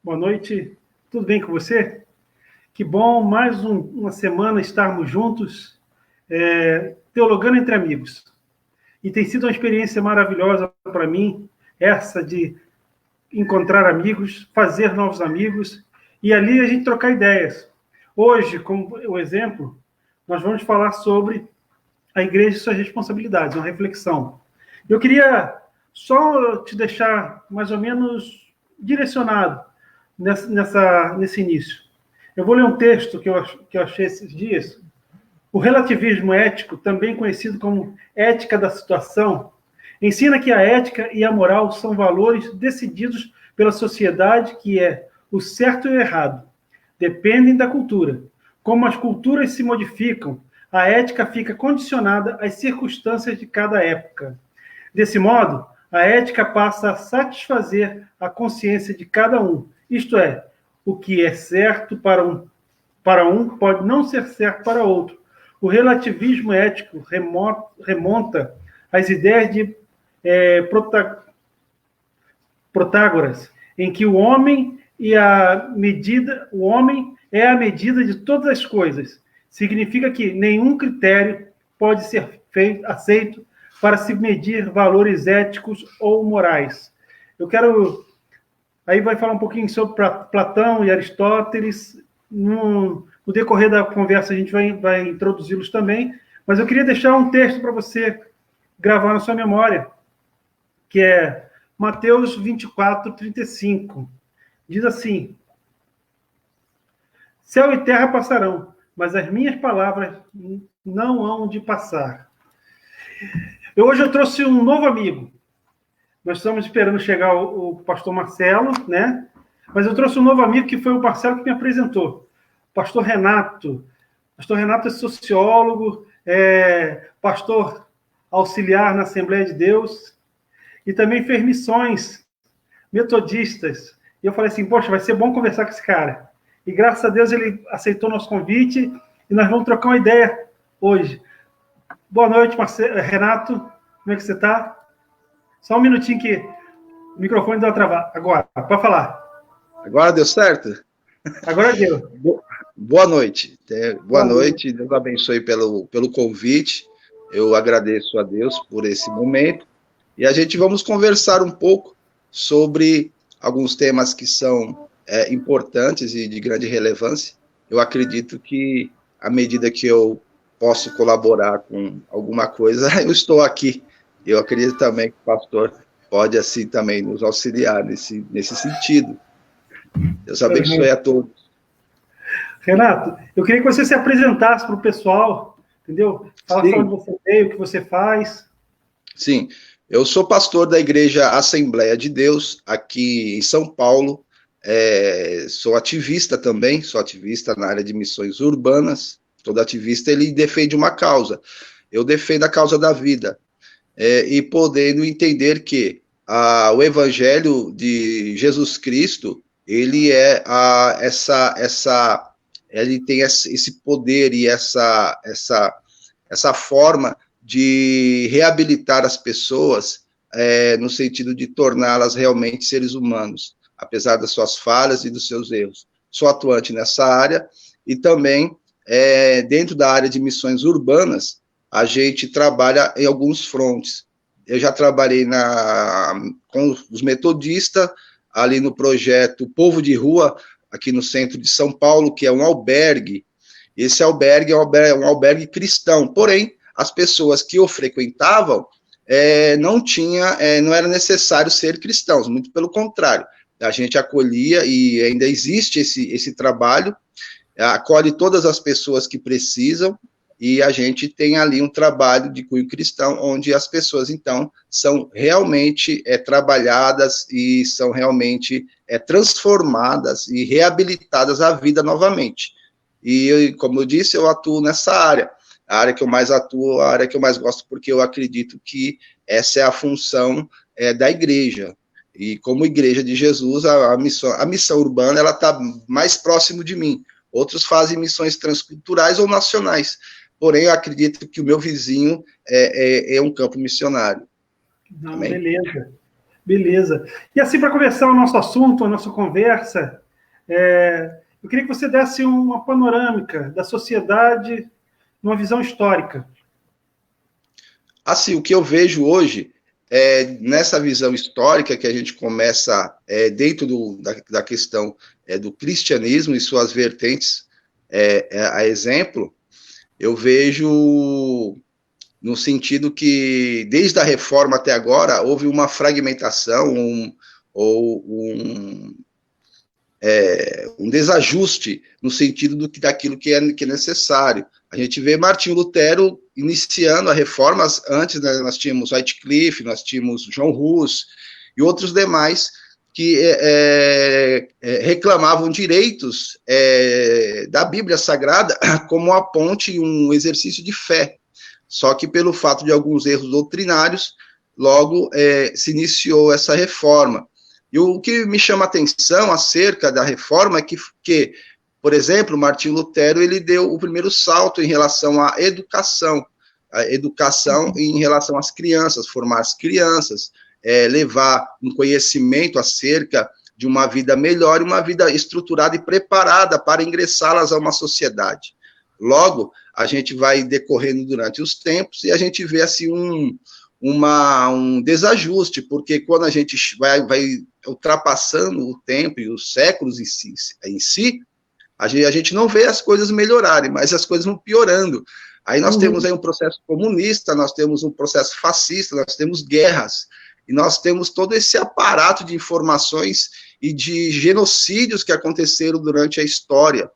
Boa noite, tudo bem com você? Que bom, mais uma semana estarmos juntos, teologando entre amigos. E tem sido uma experiência maravilhosa para mim, essa de encontrar amigos, fazer novos amigos, e ali a gente trocar ideias. Hoje, como o exemplo, nós vamos falar sobre a igreja e suas responsabilidades, uma reflexão. Eu queria só te deixar mais ou menos direcionado nesse início. Eu vou ler um texto que eu achei esses dias. O relativismo ético, também conhecido como ética da situação, ensina que a ética e a moral são valores decididos pela sociedade, que é o certo e o errado. Dependem da cultura. Como as culturas se modificam, a ética fica condicionada às circunstâncias de cada época. Desse modo, a ética passa a satisfazer a consciência de cada um, isto é, o que é certo para um pode não ser certo para outro. O relativismo ético remonta às ideias de Protágoras, em que o homem é a medida de todas as coisas. Significa que nenhum critério pode ser aceito para se medir valores éticos ou morais. Eu quero... Aí vai falar um pouquinho sobre Platão e Aristóteles. No decorrer da conversa a gente vai introduzi-los também, mas eu queria deixar um texto para você gravar na sua memória, que é Mateus 24, 35. Diz assim: céu e terra passarão, mas as minhas palavras não hão de passar. Hoje eu trouxe um novo amigo. Nós estamos esperando chegar o pastor Marcelo, né? Mas eu trouxe um novo amigo que foi o Marcelo que me apresentou. Pastor Renato. Pastor Renato é sociólogo, pastor auxiliar na Assembleia de Deus e também fez missões metodistas. E eu falei assim, poxa, vai ser bom conversar com esse cara. E graças a Deus ele aceitou nosso convite e nós vamos trocar uma ideia hoje. Boa noite, Renato. Como é que você está? Só um minutinho que o microfone deu uma travada. Agora, pode falar. Agora deu certo? Agora deu. Boa noite. Boa noite. Deus abençoe pelo convite. Eu agradeço a Deus por esse momento. E a gente vamos conversar um pouco sobre alguns temas que são importantes e de grande relevância. Eu acredito que, à medida que eu posso colaborar com alguma coisa, eu estou aqui. Eu acredito também que o pastor pode, assim, também nos auxiliar nesse sentido. Deus abençoe a todos. Renato, eu queria que você se apresentasse para o pessoal, entendeu? Fala para onde você veio, o que você faz. Sim, eu sou pastor da Igreja Assembleia de Deus, aqui em São Paulo. Sou ativista também, sou ativista na área de missões urbanas. Todo ativista, ele defende uma causa. Eu defendo a causa da vida. E podendo entender que o Evangelho de Jesus Cristo, ele ele tem esse poder e essa forma de reabilitar as pessoas no sentido de torná-las realmente seres humanos, apesar das suas falhas e dos seus erros. Sou atuante nessa área e também dentro da área de missões urbanas, a gente trabalha em alguns frontes. Eu já trabalhei com os metodistas, ali no projeto Povo de Rua, aqui no centro de São Paulo, que é um albergue. Esse albergue é um albergue cristão, porém, as pessoas que o frequentavam não era necessário ser cristãos, muito pelo contrário. A gente acolhia, e ainda existe esse trabalho, acolhe todas as pessoas que precisam, e a gente tem ali um trabalho de cunho cristão, onde as pessoas, então, são realmente trabalhadas e são realmente transformadas e reabilitadas à vida novamente. E, como eu disse, eu atuo nessa área. A área que eu mais atuo, a área que eu mais gosto, porque eu acredito que essa é a função da igreja. E como igreja de Jesus, a missão urbana, ela está mais próximo de mim. Outros fazem missões transculturais ou nacionais. Porém, eu acredito que o meu vizinho é um campo missionário. Não, beleza. Beleza. E assim, para começar o nosso assunto, a nossa conversa, eu queria que você desse uma panorâmica da sociedade numa visão histórica. Assim, o que eu vejo hoje nessa visão histórica que a gente começa dentro da questão do cristianismo e suas vertentes, a exemplo, eu vejo no sentido que, desde a reforma até agora, houve uma fragmentação, um desajuste no sentido daquilo que é necessário. A gente vê Martinho Lutero iniciando a reforma, antes, né, nós tínhamos Wycliffe, nós tínhamos John Hus e outros demais que reclamavam direitos da Bíblia Sagrada como a ponte e um exercício de fé. Só que pelo fato de alguns erros doutrinários, logo se iniciou essa reforma. E o que me chama a atenção acerca da reforma é que, por exemplo, Martinho Lutero, ele deu o primeiro salto em relação à educação em relação às crianças, formar as crianças, levar um conhecimento acerca de uma vida melhor e uma vida estruturada e preparada para ingressá-las a uma sociedade. Logo, a gente vai decorrendo durante os tempos e a gente vê assim um desajuste, porque quando a gente vai ultrapassando o tempo e os séculos em si, a gente não vê as coisas melhorarem, mas as coisas vão piorando. Aí nós temos aí um processo comunista, nós temos um processo fascista, nós temos guerras, e nós temos todo esse aparato de informações e de genocídios que aconteceram durante a história.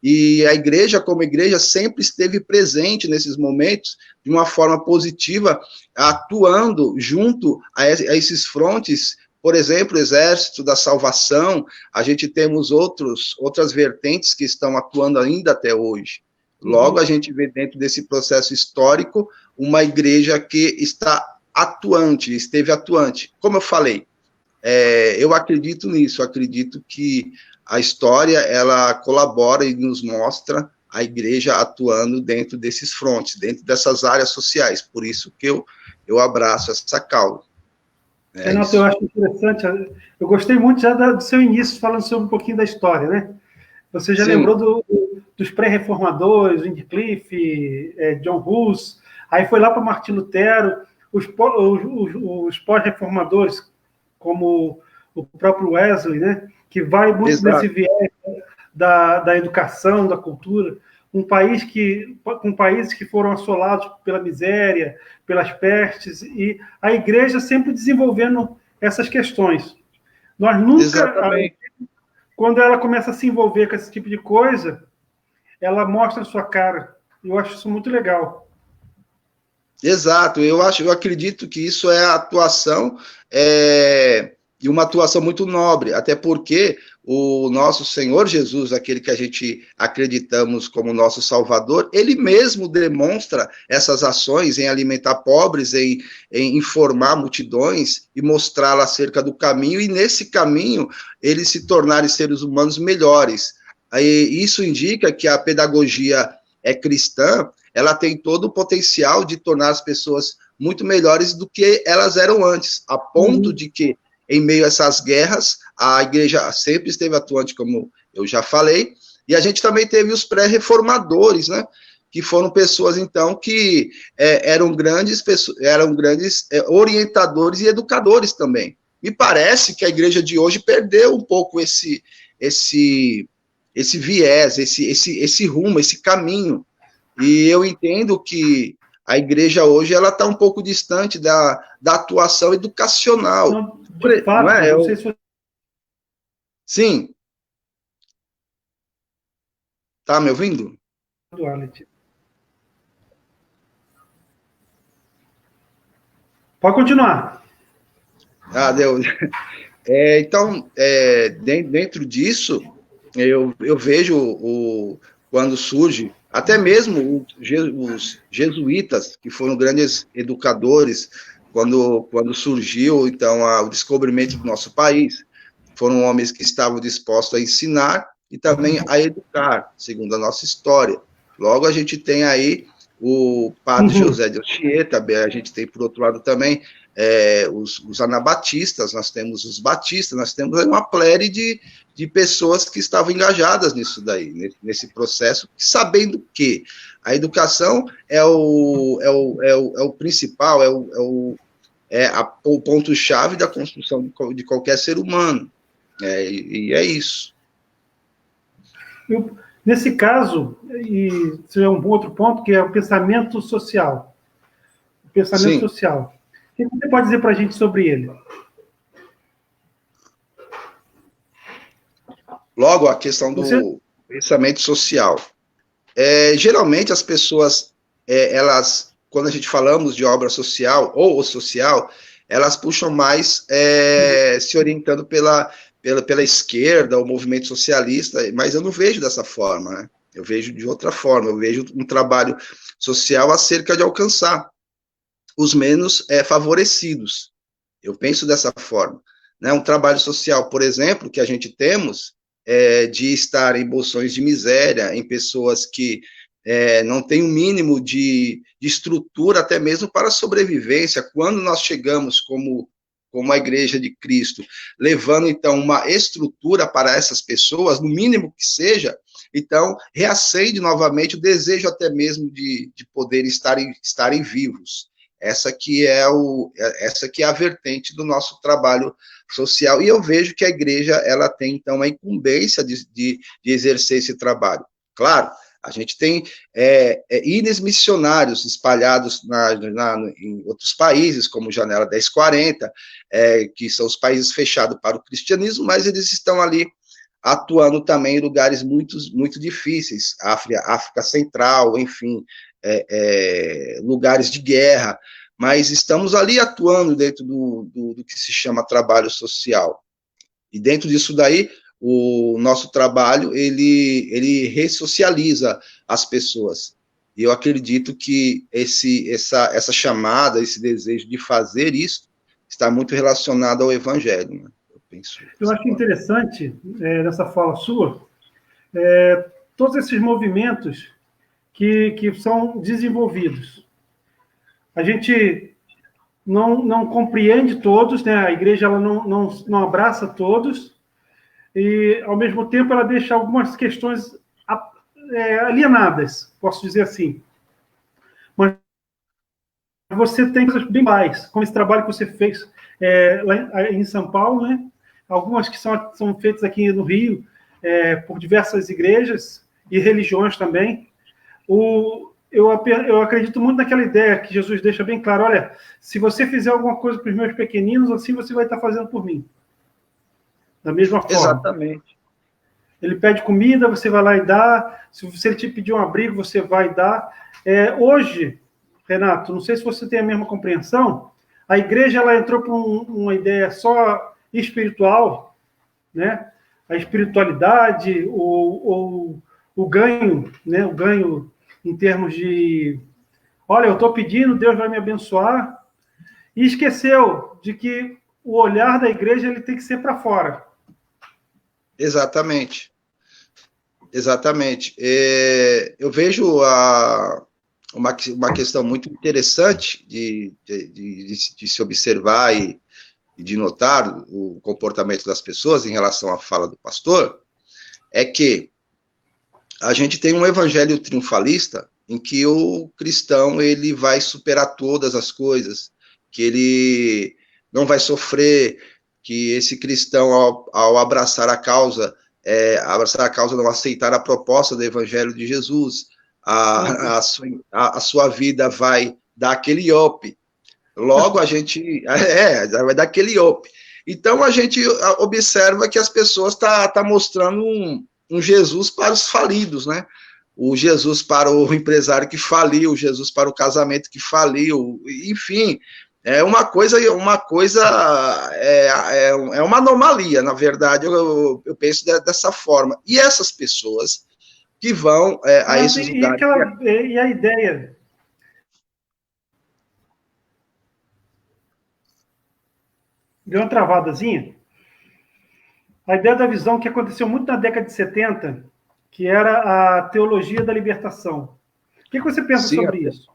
E a igreja, como igreja, sempre esteve presente nesses momentos, de uma forma positiva, atuando junto a esses frontes. Por exemplo, o Exército da Salvação, a gente temos outras vertentes que estão atuando ainda até hoje. Logo, a gente vê dentro desse processo histórico uma igreja que está atuante, esteve atuante. Como eu falei, eu acredito nisso, acredito que a história, ela colabora e nos mostra a igreja atuando dentro desses frontes, dentro dessas áreas sociais. Por isso que eu abraço essa causa. Renato, eu acho interessante. Eu gostei muito já do seu início, falando sobre um pouquinho da história, né? Você já lembrou dos pré-reformadores, Wycliffe, John Hus, aí foi lá para Martinho Lutero, os pós-reformadores, como o próprio Wesley, né? Que vai muito nesse viés da educação, da cultura, com países que foram assolados pela miséria, pelas pestes, e a igreja sempre desenvolvendo essas questões. Nós nunca, quando ela começa a se envolver com esse tipo de coisa, ela mostra a sua cara. Eu acho isso muito legal. Exato, eu acredito que isso é a atuação, e uma atuação muito nobre, até porque o nosso Senhor Jesus, aquele que a gente acreditamos como nosso Salvador, ele mesmo demonstra essas ações em alimentar pobres, em informar multidões e mostrá-la acerca do caminho, e nesse caminho eles se tornarem seres humanos melhores. E isso indica que a pedagogia cristã, ela tem todo o potencial de tornar as pessoas muito melhores do que elas eram antes, a ponto de que, em meio a essas guerras, a igreja sempre esteve atuante, como eu já falei, e a gente também teve os pré-reformadores, né, que foram pessoas, então, que eram grandes orientadores e educadores também. Me parece que a igreja de hoje perdeu um pouco esse viés, esse rumo, esse caminho, e eu entendo que a igreja hoje ela está um pouco distante da atuação educacional. De fato, não sei se... Sim. Tá me ouvindo? Pode continuar. Deu. Então, dentro disso, eu vejo quando surge, até mesmo os jesuítas, que foram grandes educadores, quando surgiu, então, o descobrimento do nosso país, foram homens que estavam dispostos a ensinar e também a educar, segundo a nossa história. Logo, a gente tem aí o padre José de Anchieta, a gente tem, por outro lado, também os anabatistas, nós temos os batistas, nós temos uma plere de pessoas que estavam engajadas nisso daí, nesse processo, sabendo que a educação é o principal, o ponto-chave da construção de qualquer ser humano. E é isso. Nesse caso, e isso é um outro ponto, que é o pensamento social. O pensamento Sim. social. O que você pode dizer para a gente sobre ele? Logo, a questão do pensamento social. Geralmente, as pessoas, elas, quando a gente falamos de obra social, ou o social, elas puxam mais se orientando pela esquerda, o movimento socialista, mas eu não vejo dessa forma, né? Eu vejo de outra forma, eu vejo um trabalho social acerca de alcançar os menos favorecidos. Eu penso dessa forma. Né? Um trabalho social, por exemplo, que a gente temos, de estar em bolsões de miséria, em pessoas que não têm um mínimo de estrutura, até mesmo para sobrevivência. Quando nós chegamos como a Igreja de Cristo, levando, então, uma estrutura para essas pessoas, no mínimo que seja, então, reacende novamente o desejo até mesmo de poder estarem vivos. Essa que é a vertente do nosso trabalho social, e eu vejo que a igreja, ela tem, então, a incumbência de exercer esse trabalho. Claro, a gente tem íris missionários espalhados em outros países, como Janela 1040, que são os países fechados para o cristianismo, mas eles estão ali atuando também em lugares muito, muito difíceis, África Central, enfim, lugares de guerra, mas estamos ali atuando dentro do que se chama trabalho social. E dentro disso daí, o nosso trabalho, ele ressocializa as pessoas. E eu acredito que essa chamada, esse desejo de fazer isso, está muito relacionado ao Evangelho, né? Eu acho interessante, nessa fala sua, todos esses movimentos que são desenvolvidos. A gente não compreende todos, né? A igreja ela não abraça todos, e, ao mesmo tempo, ela deixa algumas questões alienadas, posso dizer assim. Mas você tem coisas bem mais, como esse trabalho que você fez lá em São Paulo, né? Algumas que são feitas aqui no Rio, por diversas igrejas e religiões também. Eu acredito muito naquela ideia que Jesus deixa bem claro: olha, se você fizer alguma coisa para os meus pequeninos, assim você vai estar fazendo por mim. Da mesma forma. Exatamente. Ele pede comida, você vai lá e dá. Se ele te pedir um abrigo, você vai e dá. Hoje, Renato, não sei se você tem a mesma compreensão, a igreja ela entrou para uma ideia só espiritual, né? A espiritualidade, o ganho, né? O ganho em termos de, olha, eu estou pedindo, Deus vai me abençoar, e esqueceu de que o olhar da igreja ele tem que ser para fora. Exatamente. Exatamente. Eu vejo uma questão muito interessante de se observar e de notar o comportamento das pessoas em relação à fala do pastor, é que a gente tem um evangelho triunfalista em que o cristão ele vai superar todas as coisas, que ele não vai sofrer, que esse cristão, ao abraçar a causa, não aceitar a proposta do evangelho de Jesus, a sua vida vai dar aquele up. Logo, a gente vai dar aquele up. Então, a gente observa que as pessoas tá mostrando um Jesus para os falidos, né? O Jesus para o empresário que faliu, o Jesus para o casamento que faliu, enfim, é uma anomalia, na verdade, eu penso dessa forma. E essas pessoas que vão a esses lugares... E a ideia... Deu uma travadazinha. A ideia da visão que aconteceu muito na década de 70, que era a teologia da libertação. O que você pensa sobre isso?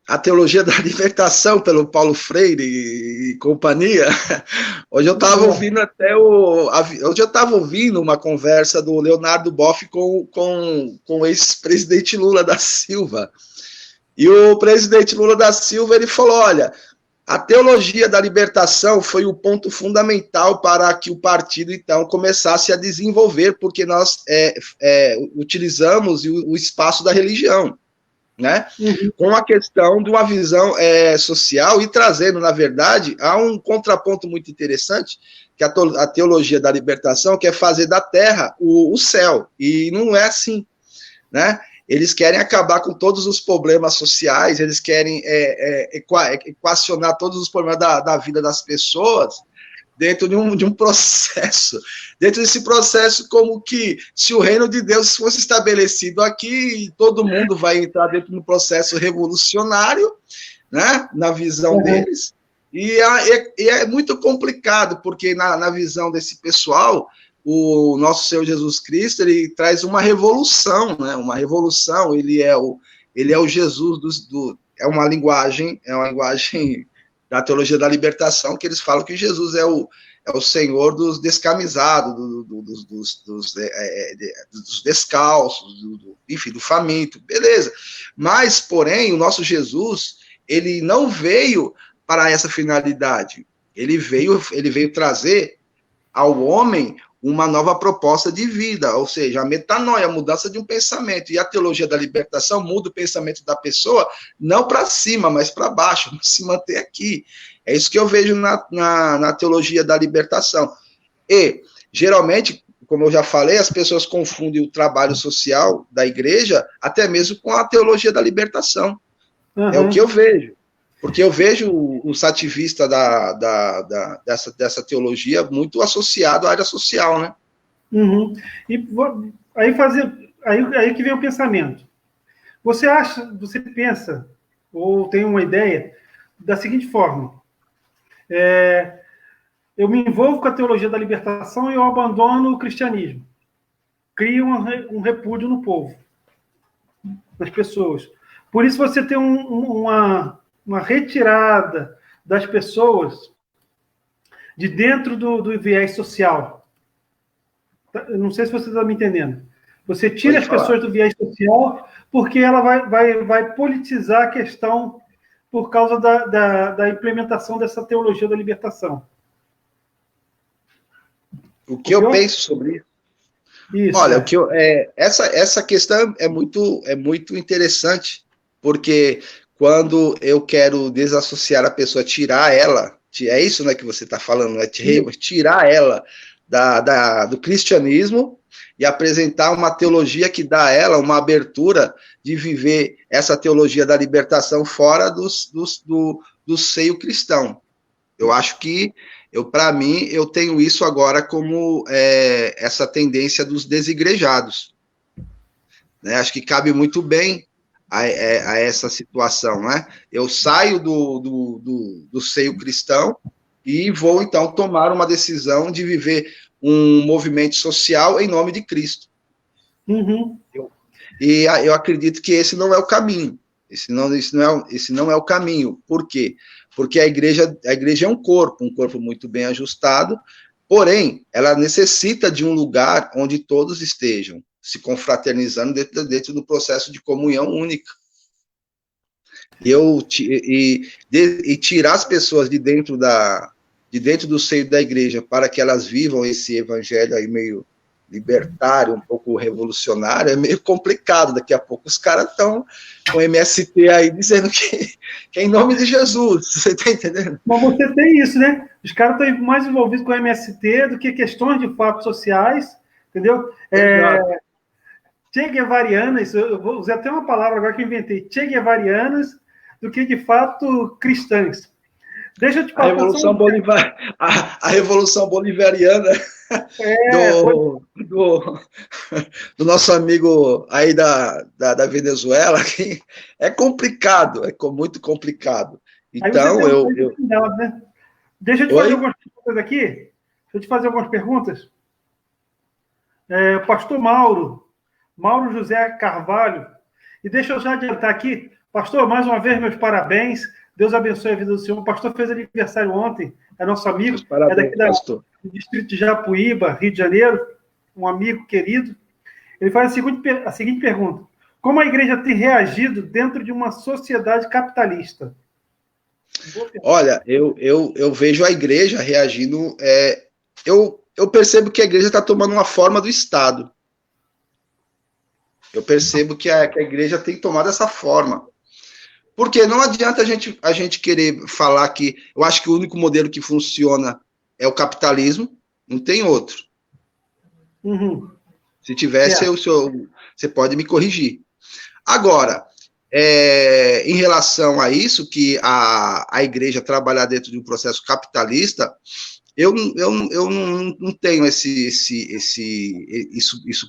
a teologia da libertação pelo Paulo Freire e companhia. Hoje eu estava ouvindo hoje eu estava ouvindo uma conversa do Leonardo Boff com o ex-presidente Lula da Silva. E o presidente Lula da Silva, ele falou, olha, a teologia da libertação foi o ponto fundamental para que o partido, então, começasse a desenvolver, porque nós utilizamos o espaço da religião, né? Com a questão de uma visão social e trazendo, na verdade, há um contraponto muito interessante, que a teologia da libertação quer fazer da terra o céu, e não é assim, né? Eles querem acabar com todos os problemas sociais, eles querem equacionar todos os problemas da vida das pessoas dentro de um processo. Dentro desse processo, como que se o reino de Deus fosse estabelecido aqui, todo mundo vai entrar dentro de um processo revolucionário, né, na visão deles. E é muito complicado, porque na visão desse pessoal, o nosso Senhor Jesus Cristo, ele traz uma revolução, né? Uma revolução, ele é o Jesus é uma linguagem da teologia da libertação, que eles falam que Jesus é o Senhor dos descamisados, dos descalços, enfim, do faminto, beleza. Mas, porém, o nosso Jesus, ele não veio para essa finalidade. Ele veio trazer ao homem uma nova proposta de vida, ou seja, a metanoia, a mudança de um pensamento. E a teologia da libertação muda o pensamento da pessoa, não para cima, mas para baixo, se manter aqui. É isso que eu vejo na teologia da libertação. E, geralmente, como eu já falei, as pessoas confundem o trabalho social da igreja até mesmo com a teologia da libertação. É o que eu vejo. Porque eu vejo o sativista dessa teologia muito associado à área social, né? E aí que vem o pensamento. Você pensa, ou tem uma ideia, da seguinte forma: eu me envolvo com a teologia da libertação e eu abandono o cristianismo. Crio um repúdio no povo, nas pessoas. Por isso você tem uma retirada das pessoas de dentro do viés social. Não sei se você está me entendendo. Você tira as pessoas do viés social porque ela vai politizar a questão por causa da implementação dessa teologia da libertação. O que eu penso sobre isso? Olha, essa questão é muito interessante, porque quando eu quero desassociar a pessoa, tirar ela, é isso, né, que você está falando, né, tirar ela do cristianismo e apresentar uma teologia que dá a ela uma abertura de viver essa teologia da libertação fora do seio cristão. Eu acho que, para mim, eu tenho isso agora como essa tendência dos desigrejados. Né? Acho que cabe muito bem a essa situação, né? Eu saio do seio cristão e vou, então, tomar uma decisão de viver um movimento social em nome de Cristo. E eu acredito que esse não é o caminho. Esse não é o caminho. Por quê? Porque a igreja é um corpo muito bem ajustado, porém, ela necessita de um lugar onde todos estejam se confraternizando dentro do processo de comunhão única. E tirar as pessoas de dentro do seio da igreja para que elas vivam esse evangelho aí meio libertário, um pouco revolucionário, é meio complicado. Daqui a pouco os caras estão com MST aí dizendo que é em nome de Jesus, você está entendendo? Mas você tem isso, né? Os caras estão mais envolvidos com MST do que questões de fatos sociais, entendeu? Che Guevarianas, eu vou usar até uma palavra agora que eu inventei, Che Guevarianas, do que de fato cristãs. Deixa eu te falar. A Revolução Bolivariana do nosso amigo aí da Venezuela, que é complicado, muito complicado. Então, né? Deixa eu te fazer algumas perguntas aqui. Deixa eu te fazer algumas perguntas. Pastor Mauro José Carvalho, e deixa eu já adiantar aqui, Pastor, mais uma vez, meus parabéns. Deus abençoe a vida do senhor. O pastor fez aniversário ontem, é nosso amigo, parabéns, é daqui do distrito de Japuíba, Rio de Janeiro, um amigo querido. Ele faz a seguinte pergunta: como a igreja tem reagido dentro de uma sociedade capitalista? Olha, eu vejo a igreja reagindo. Eu percebo que a igreja está tomando uma forma do Estado. Eu percebo que a igreja tem tomado essa forma. Porque não adianta a gente querer falar que... Eu acho que o único modelo que funciona é o capitalismo, não tem outro. Uhum. Se tivesse, você pode me corrigir. Agora, em relação a isso, que a igreja trabalhar dentro de um processo capitalista, eu não tenho isso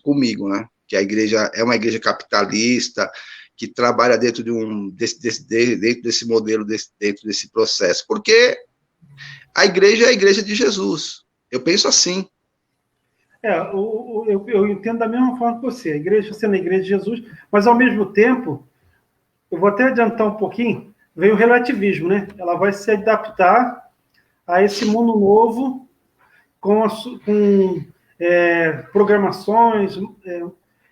comigo, né? Que a igreja é uma igreja capitalista, que trabalha dentro desse modelo, dentro desse processo. Porque a igreja é a igreja de Jesus. Eu penso assim. Eu entendo da mesma forma que você. A igreja sendo a igreja de Jesus, mas ao mesmo tempo, eu vou até adiantar um pouquinho, vem o relativismo, né? Ela vai se adaptar a esse mundo novo com programações.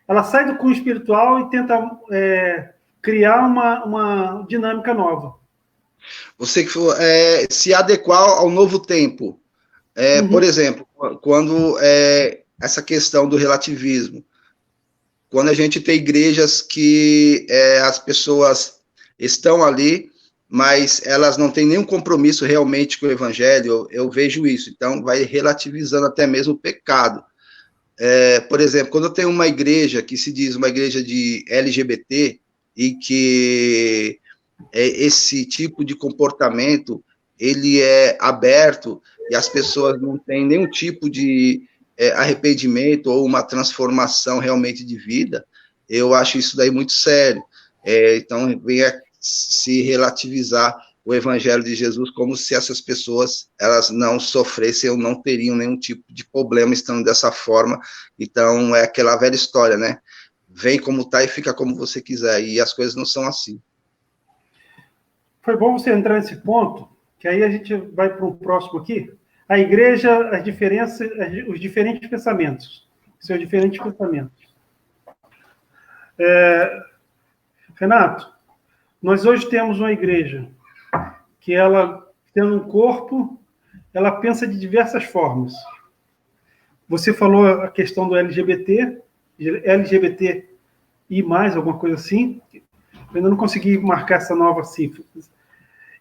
Ela sai do cunho espiritual e tenta criar uma dinâmica nova. Você se adequar ao novo tempo. Por exemplo, quando essa questão do relativismo, quando a gente tem igrejas que as pessoas estão ali, mas elas não têm nenhum compromisso realmente com o evangelho, eu vejo isso. Então, vai relativizando até mesmo o pecado. Por exemplo, quando eu tenho uma igreja que se diz uma igreja de LGBT e que esse tipo de comportamento ele é aberto e as pessoas não têm nenhum tipo de arrependimento ou uma transformação realmente de vida, eu acho isso daí muito sério. Então, vem se relativizar o evangelho de Jesus como se essas pessoas elas não sofressem ou não teriam nenhum tipo de problema estando dessa forma. Então, é aquela velha história, né? Vem como tá e fica como você quiser, e as coisas não são assim. Foi bom você entrar nesse ponto, que aí a gente vai para um próximo aqui. A igreja, as diferenças, os diferentes pensamentos. Seus diferentes pensamentos. Renato, nós hoje temos uma igreja que ela, tendo um corpo, ela pensa de diversas formas. Você falou a questão do LGBT e mais, alguma coisa assim. Eu ainda não consegui marcar essa nova cifra.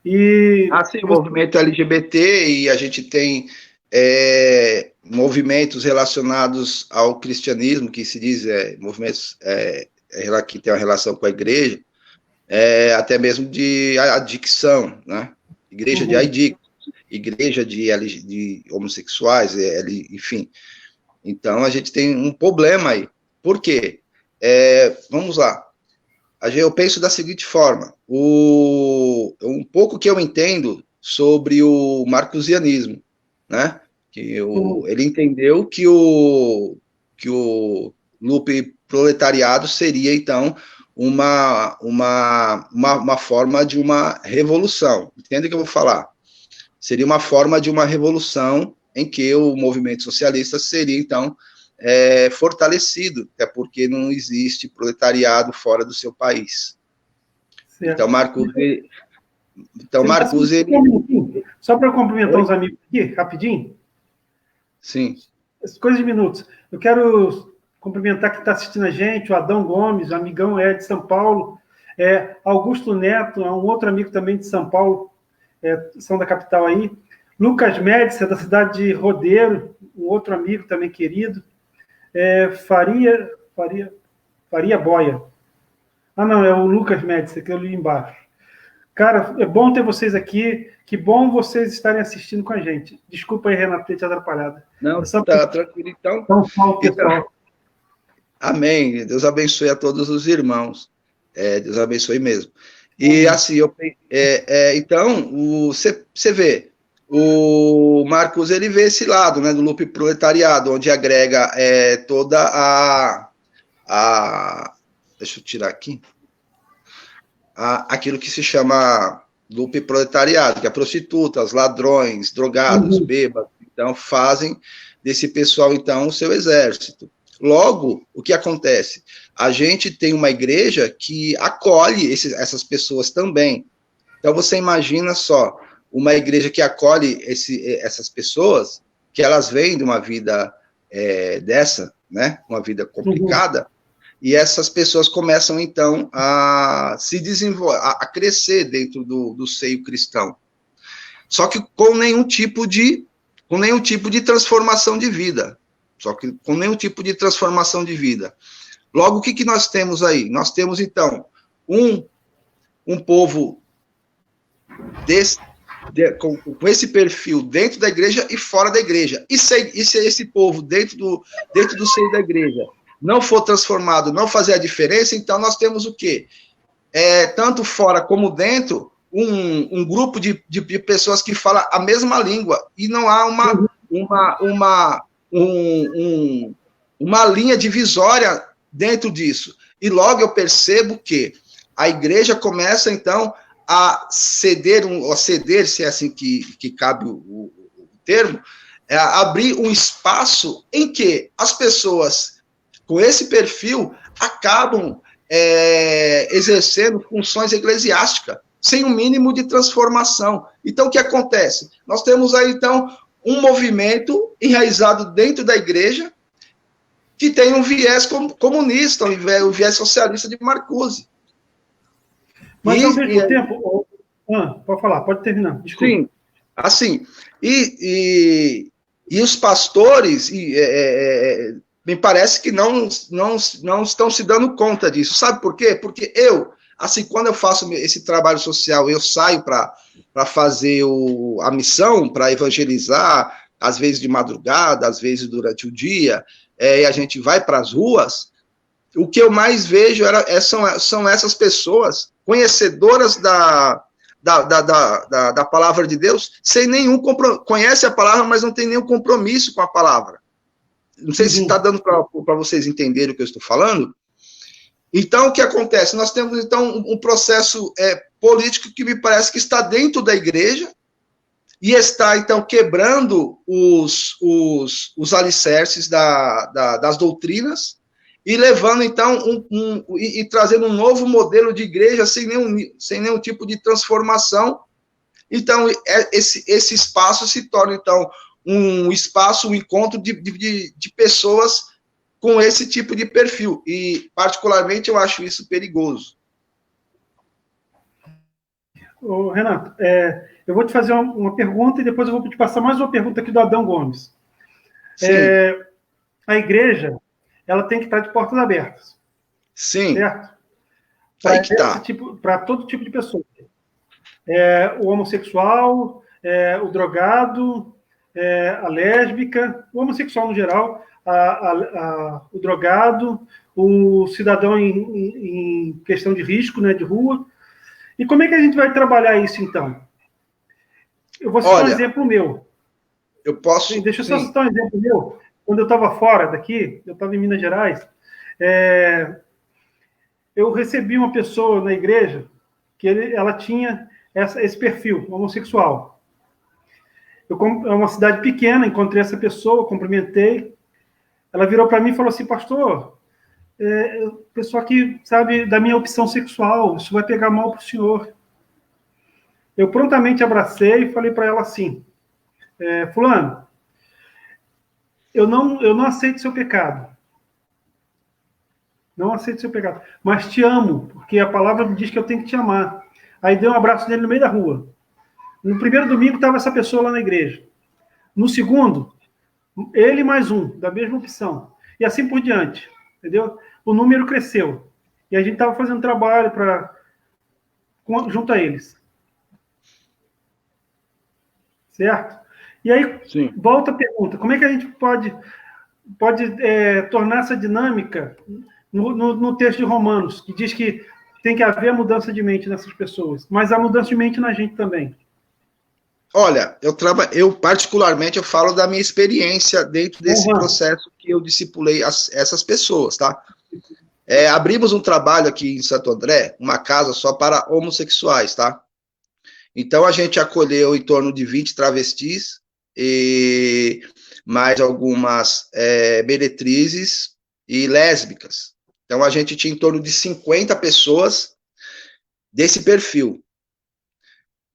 Sim, o movimento LGBT, e a gente tem movimentos relacionados ao cristianismo, que se diz movimentos que tem uma relação com a igreja, até mesmo de adicção, né? Igreja de adictos, igreja de homossexuais, enfim. Então, a gente tem um problema aí. Por quê? Vamos lá. Eu penso da seguinte forma, um pouco que eu entendo sobre o marcusianismo, né? Que ele entendeu que o proletariado seria, então, uma forma de uma revolução. Entende o que eu vou falar? Seria uma forma de uma revolução em que o movimento socialista seria, então, fortalecido, até porque não existe proletariado fora do seu país. Certo. Então, Marcuse... Só para eu cumprimentar os amigos aqui, rapidinho. Sim. Coisa de minutos. Eu quero cumprimentar quem está assistindo a gente, o Adão Gomes, o amigão de São Paulo, Augusto Neto, um outro amigo também de São Paulo, são da capital aí, Lucas Médici, da cidade de Rodeiro, um outro amigo também querido, Faria Boia. Não, é o Lucas Médici, que eu li embaixo. Cara, é bom ter vocês aqui, que bom vocês estarem assistindo com a gente. Desculpa aí, Renato, ter te atrapalhado. Não, tá tranquilo, então. Pessoal. Amém. Deus abençoe a todos os irmãos. Deus abençoe mesmo. E assim, então, você vê, o Marcos, ele vê esse lado, né, do loop proletariado, onde agrega toda deixa eu tirar aqui, aquilo que se chama grupo proletariado, que é prostitutas, ladrões, drogados, bêbados. Então, fazem desse pessoal, então, o seu exército. Logo, o que acontece? A gente tem uma igreja que acolhe essas pessoas também. Então, você imagina só, uma igreja que acolhe essas pessoas, que elas vêm de uma vida dessa, né, uma vida complicada, e essas pessoas começam, então, a se desenvolver, a crescer dentro do seio cristão. Só que com nenhum tipo de transformação de vida. Logo, o que nós temos aí? Nós temos, então, um povo com esse perfil dentro da igreja e fora da igreja. E se esse povo dentro do seio da igreja não for transformado, não fazer a diferença, então nós temos o quê? Tanto fora como dentro, um grupo de pessoas que falam a mesma língua, e não há uma linha divisória dentro disso. E logo eu percebo que a igreja começa, então, a ceder, se é assim que cabe o termo, abrir um espaço em que as pessoas com esse perfil acabam exercendo funções eclesiásticas, sem um mínimo de transformação. Então, o que acontece? Nós temos aí, então, um movimento enraizado dentro da igreja que tem um viés comunista, o viés socialista de Marcuse. Mas, ao mesmo tempo... pode falar, pode terminar, desculpa. Sim, assim, e os pastores... me parece que não estão se dando conta disso. Sabe por quê? Porque quando eu faço esse trabalho social, eu saio para fazer a missão, para evangelizar, às vezes de madrugada, às vezes durante o dia, e a gente vai para as ruas, o que eu mais vejo são essas pessoas conhecedoras da palavra de Deus, sem nenhum compromisso. Conhece a palavra, mas não tem nenhum compromisso com a palavra. Não sei se está dando para vocês entenderem o que eu estou falando. Então, o que acontece? Nós temos, então, um processo político que me parece que está dentro da igreja e está, então, quebrando os alicerces das doutrinas e levando, então, e trazendo um novo modelo de igreja sem nenhum tipo de transformação. Então, esse espaço se torna, então, um espaço, um encontro de pessoas com esse tipo de perfil. E, particularmente, eu acho isso perigoso. Renato, eu vou te fazer uma pergunta e depois eu vou te passar mais uma pergunta aqui do Adão Gomes. A igreja, ela tem que estar de portas abertas. Sim. Certo? Aí que tá. Para todo tipo de pessoa. O homossexual, o drogado, a lésbica, o homossexual no geral, o drogado, o cidadão em questão de risco, né, de rua. E como é que a gente vai trabalhar isso, então? Eu vou citar um exemplo meu. Eu posso... Deixa eu só citar um exemplo meu. Quando eu estava fora daqui, eu estava em Minas Gerais, eu recebi uma pessoa na igreja que ela tinha esse perfil homossexual. É uma cidade pequena, encontrei essa pessoa, cumprimentei. Ela virou para mim e falou assim: pastor, pessoa que sabe da minha opção sexual, isso vai pegar mal para o senhor. Eu prontamente abracei e falei para ela assim: fulano, eu não aceito seu pecado. Não aceito seu pecado. Mas te amo, porque a palavra me diz que eu tenho que te amar. Aí dei um abraço nele no meio da rua. No primeiro domingo estava essa pessoa lá na igreja. No segundo, ele mais um, da mesma opção. E assim por diante. Entendeu? O número cresceu. E a gente estava fazendo trabalho junto a eles. Certo? E aí, sim, volta a pergunta. Como é que a gente pode tornar essa dinâmica no texto de Romanos, que diz que tem que haver mudança de mente nessas pessoas, mas há mudança de mente na gente também? Olha, eu particularmente, eu falo da minha experiência dentro desse processo que eu discipulei essas pessoas, tá? Abrimos um trabalho aqui em Santo André, uma casa só para homossexuais, tá? Então, a gente acolheu em torno de 20 travestis e mais algumas meretrizes e lésbicas. Então, a gente tinha em torno de 50 pessoas desse perfil.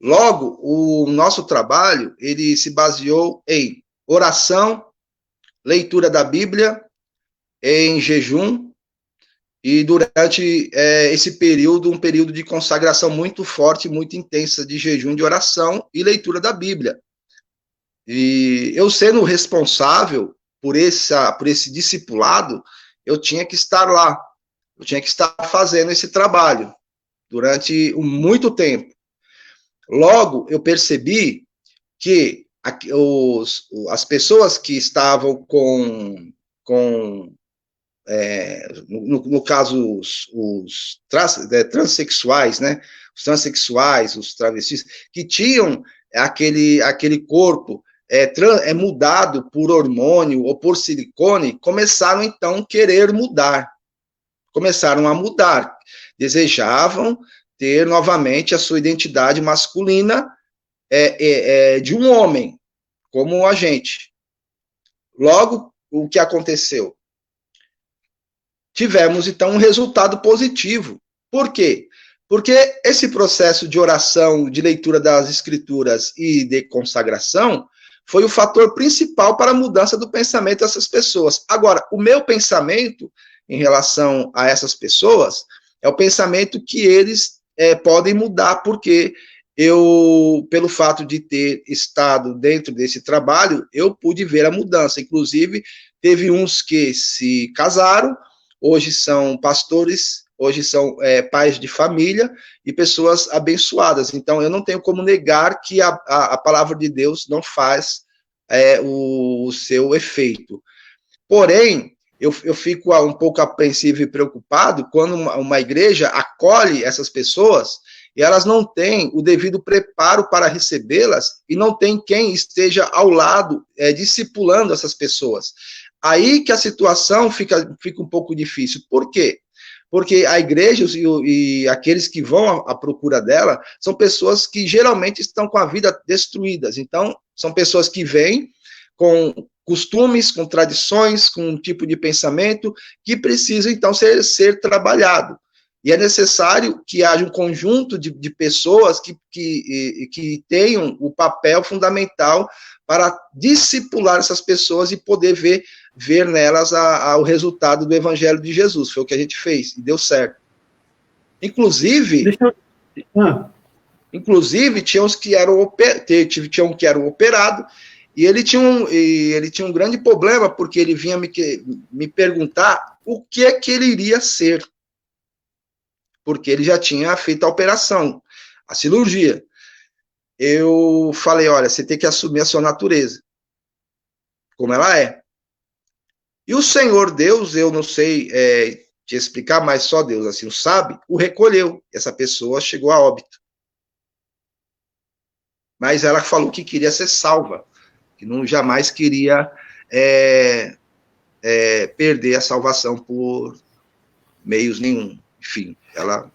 Logo, o nosso trabalho, ele se baseou em oração, leitura da Bíblia, em jejum, e durante esse período, um período de consagração muito forte, muito intensa de jejum, de oração e leitura da Bíblia. E eu sendo responsável por esse discipulado, eu tinha que estar lá, eu tinha que estar fazendo esse trabalho durante muito tempo. Logo, eu percebi que as pessoas que estavam no caso, os transexuais, né? Os transexuais, os travestis, que tinham aquele corpo mudado por hormônio ou por silicone, começaram então a querer mudar. Começaram a mudar. Desejavam ter novamente a sua identidade masculina de um homem, como a gente. Logo, o que aconteceu? Tivemos, então, um resultado positivo. Por quê? Porque esse processo de oração, de leitura das escrituras e de consagração foi o fator principal para a mudança do pensamento dessas pessoas. Agora, o meu pensamento em relação a essas pessoas é o pensamento que eles podem mudar, porque eu, pelo fato de ter estado dentro desse trabalho, eu pude ver a mudança. Inclusive, teve uns que se casaram, hoje são pastores, hoje são pais de família e pessoas abençoadas. Então, eu não tenho como negar que a palavra de Deus não faz o seu efeito. Porém, eu fico um pouco apreensivo e preocupado quando uma igreja acolhe essas pessoas e elas não têm o devido preparo para recebê-las e não tem quem esteja ao lado discipulando essas pessoas. Aí que a situação fica um pouco difícil. Por quê? Porque a igreja e aqueles que vão à procura dela são pessoas que geralmente estão com a vida destruídas. Então, são pessoas que vêm com costumes, com tradições, com um tipo de pensamento que precisam, então, ser trabalhado. E é necessário que haja um conjunto de pessoas que tenham o papel fundamental para discipular essas pessoas e poder ver nelas o resultado do Evangelho de Jesus. Foi o que a gente fez, e deu certo. Inclusive, tinha uns que eram operados, e ele tinha um grande problema, porque ele vinha me perguntar o que é que ele iria ser, porque ele já tinha feito a operação, a cirurgia. Eu falei, olha, você tem que assumir a sua natureza, como ela é. E o Senhor Deus, eu não sei te explicar, mas só Deus assim o sabe, o recolheu. Essa pessoa chegou a óbito. Mas ela falou que queria ser salva, que não jamais queria perder a salvação por meios nenhum. Enfim, ela...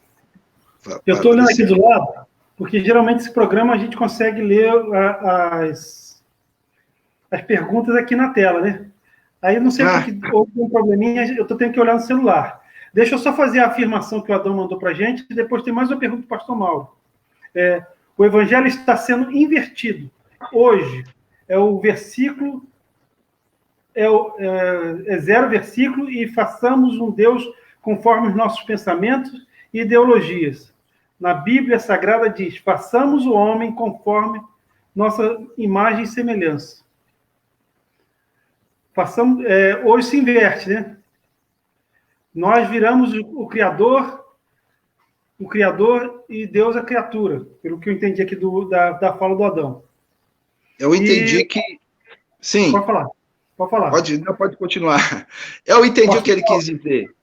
Eu estou olhando aqui do lado, porque geralmente esse programa a gente consegue ler as perguntas aqui na tela, né? Aí não sei porque houve um probleminha, eu estou tendo que olhar no celular. Deixa eu só fazer a afirmação que o Adão mandou para a gente, e depois tem mais uma pergunta do pastor Mauro. O evangelho está sendo invertido. Hoje, o versículo, zero versículo, e façamos um Deus conforme os nossos pensamentos e ideologias. Na Bíblia Sagrada diz, façamos o homem conforme nossa imagem e semelhança. Hoje se inverte, né? Nós viramos o Criador e Deus a criatura, pelo que eu entendi aqui da fala do Adão. Eu entendi que... Sim. Pode falar. Pode continuar. Eu entendi o que ele quis dizer.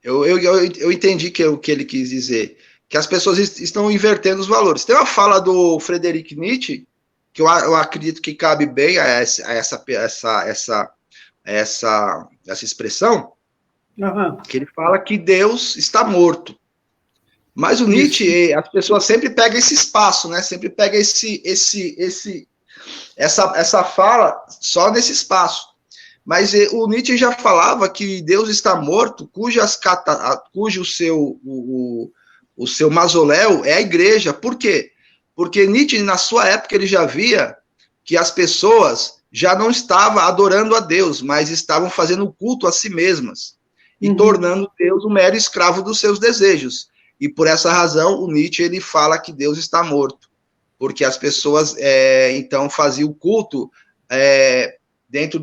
Eu entendi o que ele quis dizer. Que as pessoas estão invertendo os valores. Tem uma fala do Friedrich Nietzsche, que eu acredito que cabe bem a essa expressão, Aham. que ele fala que Deus está morto. Mas o Nietzsche, as pessoas sempre pegam esse espaço, né? Sempre pegam essa fala só nesse espaço. Mas o Nietzsche já falava que Deus está morto, cujo o seu mausoléu é a igreja. Por quê? Porque Nietzsche, na sua época, ele já via que as pessoas já não estavam adorando a Deus, mas estavam fazendo culto a si mesmas e tornando Deus um mero escravo dos seus desejos. E por essa razão, o Nietzsche ele fala que Deus está morto, porque as pessoas, então, faziam o culto dentro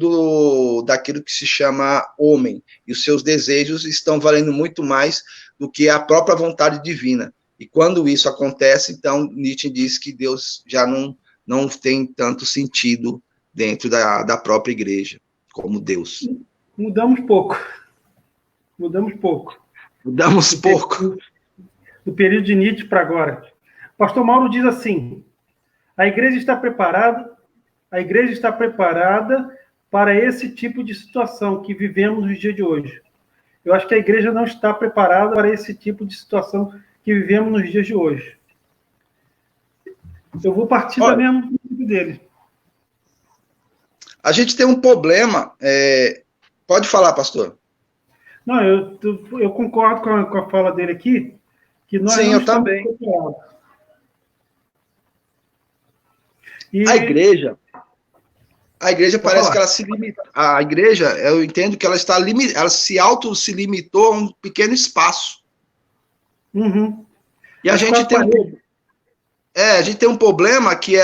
daquilo que se chama homem, e os seus desejos estão valendo muito mais do que a própria vontade divina. E quando isso acontece, então, Nietzsche diz que Deus já não tem tanto sentido dentro da própria igreja, como Deus. Mudamos pouco. Mudamos pouco. Do período de Nietzsche para agora. Pastor Mauro diz assim: a igreja está preparada para esse tipo de situação que vivemos nos dias de hoje. Eu acho que a igreja não está preparada para esse tipo de situação que vivemos nos dias de hoje. Eu vou partir da mesma princípio dele. A gente tem um problema. Pode falar, pastor. Não, eu concordo com a fala dele aqui, que nós Sim, não eu também. preparados. A igreja parece que ela se limita. A igreja, eu entendo que ela está limitada, ela se limitou a um pequeno espaço. E a gente tem um problema que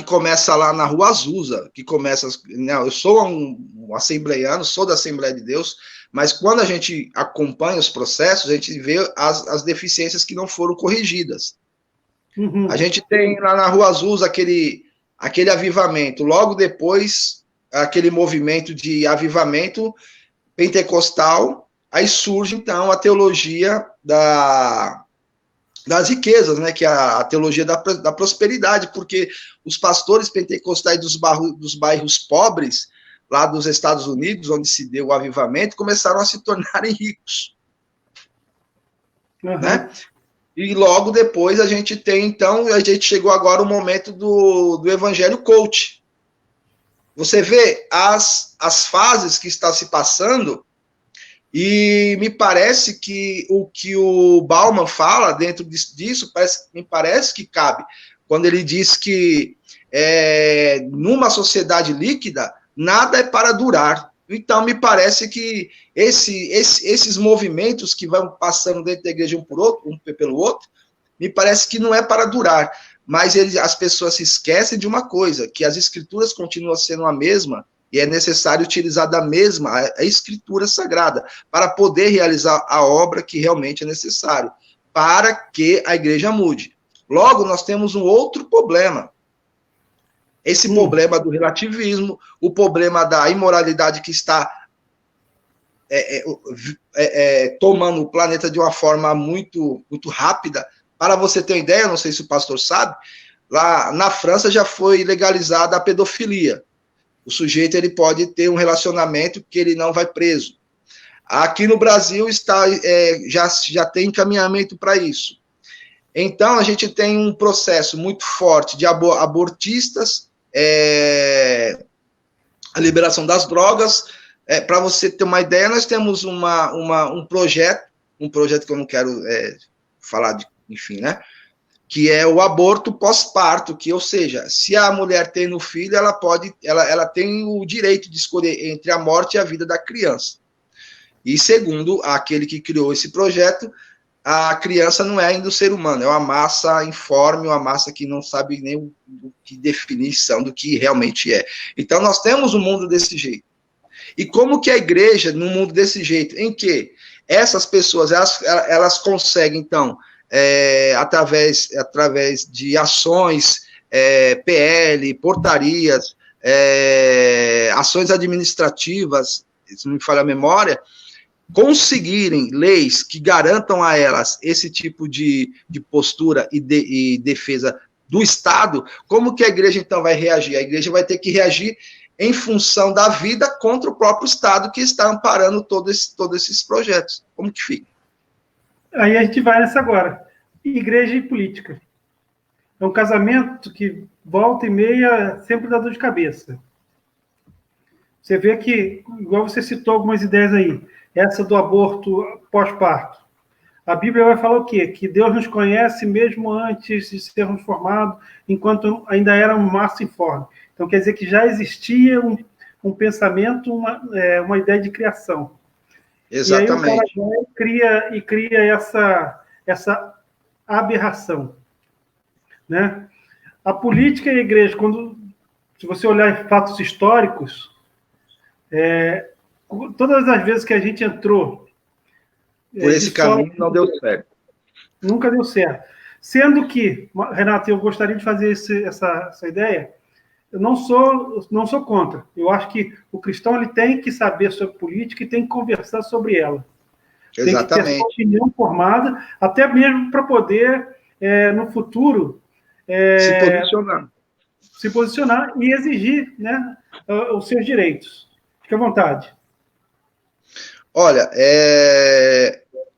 começa lá na Rua Azusa, que começa. Eu sou um assembleiano, sou da Assembleia de Deus, mas quando a gente acompanha os processos, a gente vê as deficiências que não foram corrigidas. A gente tem lá na Rua Azusa aquele avivamento, logo depois, aquele movimento de avivamento pentecostal, aí surge, então, a teologia das riquezas, né, que é a teologia da prosperidade, porque os pastores pentecostais dos bairros pobres, lá dos Estados Unidos, onde se deu o avivamento, começaram a se tornarem ricos. Né? E logo depois a gente chegou agora o momento do evangelho coach. Você vê as fases que está se passando, e me parece que o que o Bauman fala dentro disso, me parece que cabe, quando ele diz que numa sociedade líquida, nada é para durar. Então, me parece que esses movimentos que vão passando dentro da igreja um pelo outro, me parece que não é para durar. Mas as pessoas se esquecem de uma coisa, que as escrituras continuam sendo a mesma, e é necessário utilizar a escritura sagrada, para poder realizar a obra que realmente é necessário, para que a igreja mude. Logo, nós temos um outro problema. Esse problema do relativismo, o problema da imoralidade que está tomando o planeta de uma forma muito, muito rápida. Para você ter uma ideia, não sei se o pastor sabe, lá na França já foi legalizada a pedofilia. O sujeito ele pode ter um relacionamento que ele não vai preso. Aqui no Brasil já tem encaminhamento para isso. Então, a gente tem um processo muito forte de abortistas, a liberação das drogas. Para você ter uma ideia, nós temos um projeto que eu não quero falar, enfim, né? Que é o aborto pós-parto, ou seja, se a mulher tem no filho, ela tem o direito de escolher entre a morte e a vida da criança. E segundo aquele que criou esse projeto, a criança não é ainda o ser humano, é uma massa informe, uma massa que não sabe nem que definição do que realmente é. Então, nós temos um mundo desse jeito. E como que a igreja, num mundo desse jeito, em que essas pessoas, elas conseguem, então, através de ações, PL, portarias, ações administrativas, se não me falha a memória, conseguirem leis que garantam a elas esse tipo de postura e defesa do Estado, como que a igreja, então, vai reagir? A igreja vai ter que reagir em função da vida contra o próprio Estado que está amparando todos esses projetos. Como que fica? Aí a gente vai nessa agora. Igreja e política. É um casamento que volta e meia sempre dá dor de cabeça. Você vê que, igual você citou algumas ideias aí, essa do aborto pós-parto. A Bíblia vai falar o quê? Que Deus nos conhece mesmo antes de sermos formados, enquanto ainda éramos massa informe. Então, quer dizer que já existia um pensamento, uma ideia de criação. Exatamente. E aí o cara cria essa aberração. Né? A política e a igreja, se você olhar fatos históricos, todas as vezes que a gente entrou por esse caminho não deu certo. Nunca deu certo. Sendo que, Renato, eu gostaria de fazer essa ideia, eu não sou contra. Eu acho que o cristão ele tem que saber sobre política e tem que conversar sobre ela. Exatamente. Tem que ter sua opinião formada, até mesmo para poder, no futuro, se posicionar e exigir, né, os seus direitos. Fique à vontade. Olha,